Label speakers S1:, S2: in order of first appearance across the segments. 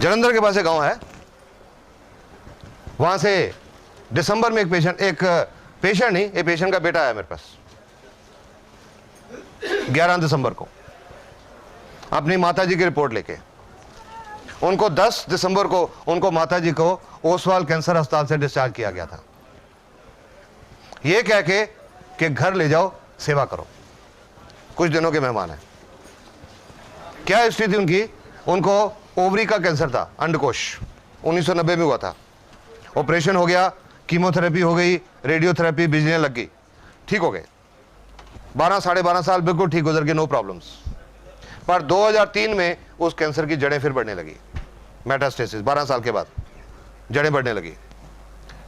S1: जलंधर के पास एक गांव है, वहां से दिसंबर में एक पेशेंट नहीं, एक पेशेंट का बेटा आया मेरे पास 11 दिसंबर को अपनी माताजी की रिपोर्ट लेके। उनको 10 दिसंबर को उनको माताजी को ओसवाल कैंसर अस्पताल से डिस्चार्ज किया गया था, ये कह के कि घर ले जाओ, सेवा करो, कुछ दिनों के मेहमान हैं। क्या हिस्ट्री थी उनकी? उनको ओवरी का कैंसर था, अंडकोश, 1990 में हुआ था। ऑपरेशन हो गया, कीमोथेरेपी हो गई, रेडियोथेरेपी, बिजलियां लग गई, ठीक हो गए। साढ़े 12 साल बिल्कुल ठीक गुजर गए, नो प्रॉब्लम्स। पर 2003 में उस कैंसर की जड़ें फिर बढ़ने लगी, मेटास्टेसिस, 12 साल के बाद जड़ें बढ़ने लगी,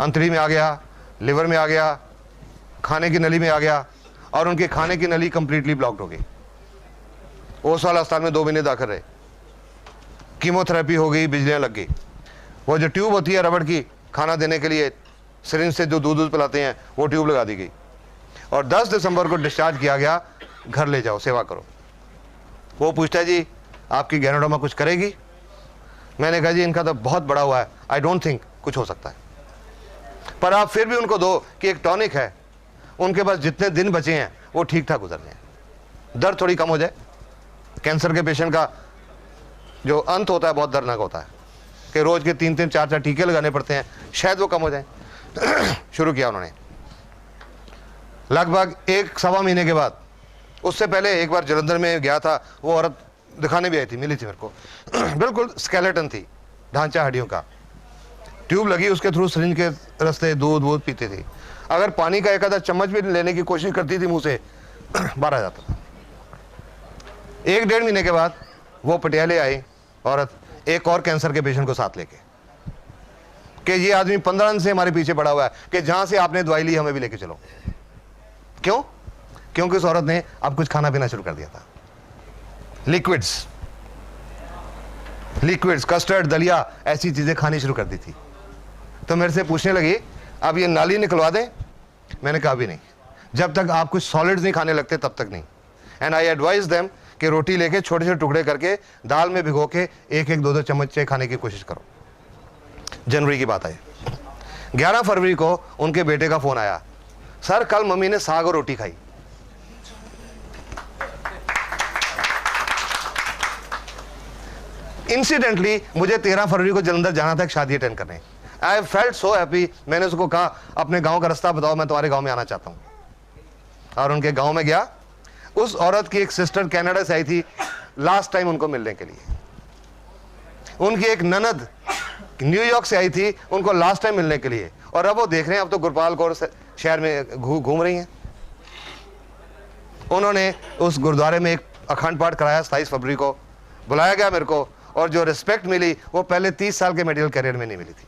S1: अंतड़ी में आ गया, लिवर में आ गया, खाने की नली में आ गया, और उनके खाने की नली कंप्लीटली ब्लॉक्ड हो गई। ओसवाल अस्पताल में 2 महीने दाखिल रहे, कीमोथेरेपी हो गई, बिजलियां लग गई। वो जो ट्यूब होती है रबड़ की, खाना देने के लिए सिरिंज से जो दूध पिलाते हैं, वो ट्यूब लगा दी गई और 10 दिसंबर को डिस्चार्ज किया गया, घर ले जाओ, सेवा करो। वो पूछता है जी आपकी गैनोडर्मा कुछ करेगी? मैंने कहा जी इनका तो बहुत बड़ा हुआ है, आई डोंट थिंक कुछ हो सकता है, पर आप फिर भी उनको दो कि एक टॉनिक है, उनके पास जितने दिन बचे हैं वो ठीक ठाक गुजर जाए, दर्द थोड़ी कम हो जाए। कैंसर के पेशेंट का जो अंत होता है बहुत दर्दनाक होता है कि रोज के 3-3, 4-4 टीके लगाने पड़ते हैं, शायद वो कम हो जाए। शुरू किया उन्होंने लगभग 1-1.25 महीने के बाद। उससे पहले एक बार जलंधर में गया था, वो औरत दिखाने भी आई थी, मिली थी मेरे को। बिल्कुल स्केलेटन थी, ढांचा हड्डियों का, ट्यूब लगी, उसके थ्रू सिरिंज के रास्ते दूध पीती थी। अगर पानी का एक आधा चम्मच भी लेने की कोशिश करती थी मुंह से, बाहर आ जाता था। 1-1.5 महीने के बाद वो पटियाले आई औरत, एक और कैंसर के पेशेंट को साथ लेके, कि ये आदमी 15 दिन से हमारे पीछे पड़ा हुआ है कि जहां से आपने दवाई ली हमें भी लेके चलो। क्यों? क्योंकि उस औरत ने अब कुछ खाना पीना शुरू कर दिया था, लिक्विड्स, कस्टर्ड, दलिया, ऐसी चीजें खानी शुरू कर दी थी। तो मेरे से पूछने लगी अब ये नाली निकलवा दें? मैंने कहा भी नहीं, जब तक आप कुछ सॉलिड्स नहीं खाने लगते तब तक नहीं। एंड आई एडवाइज देम कि रोटी लेके छोटे छोटे टुकड़े करके दाल में भिगो के 1-1, 2-2 चम्मच खाने की कोशिश करो। जनवरी की बात है, 11 फरवरी को उनके बेटे का फोन आया, सर कल मम्मी ने साग और रोटी खाई। इंसिडेंटली मुझे 13 फरवरी को जलंधर जाना था एक शादी अटेंड करने। I felt so happy. मैंने उसको कहा अपने गांव का रास्ता बताओ, मैं तुम्हारे गांव में आना चाहता हूं। और उनके गांव में गया। उस औरत की एक सिस्टर कनाडा से आई थी लास्ट टाइम उनको मिलने के लिए। उनकी एक ननद न्यूयॉर्क से आई थी उनको लास्ट टाइम मिलने के लिए। और अब वो देख रहे हैं अब तो गुरपाल कौर शहर में घूम रही हैं। उन्होंने उस गुरुद्वारे में एक अखंड पाठ कराया। 27 फरवरी को बुलाया गया मेरे को, और जो रिस्पेक्ट मिली वो पहले 30 साल के मेडिकल करियर में नहीं मिली थी।